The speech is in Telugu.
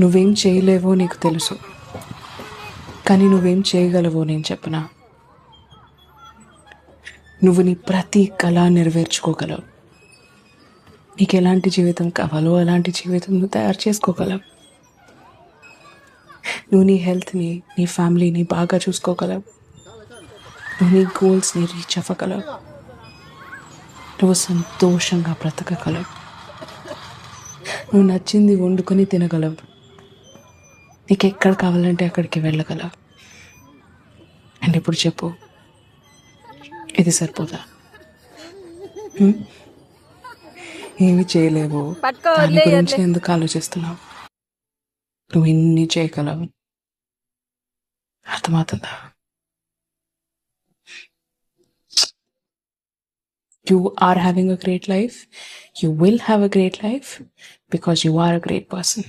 నువ్వేం చేయలేవో నీకు తెలుసు, కానీ నువ్వేం చేయగలవో నేను చెప్పనా? నువ్వు నీ ప్రతి కళ నెరవేర్చుకోగలవు. నీకు ఎలాంటి జీవితం కావాలో అలాంటి జీవితం నువ్వు తయారు చేసుకోగలవు. నువ్వు నీ హెల్త్ని, నీ ఫ్యామిలీని బాగా చూసుకోగలవు. నువ్వు నీ గోల్స్ని రీచ్ అవ్వగలవు. నువ్వు సంతోషంగా బ్రతకగలవు. నువ్వు నచ్చింది వండుకొని తినగలవు. నీకు ఎక్కడ కావాలంటే అక్కడికి వెళ్ళగలవు. అండ్ ఇప్పుడు చెప్పు, ఇది సరిపోదా? ఏమి చేయలేవు, దాని గురించి ఎందుకు ఆలోచిస్తున్నావు? నువ్వు ఇన్ని చేయగలవు. అర్థమవుతుందా? You are having a great life. You will have a great life because you are a great person.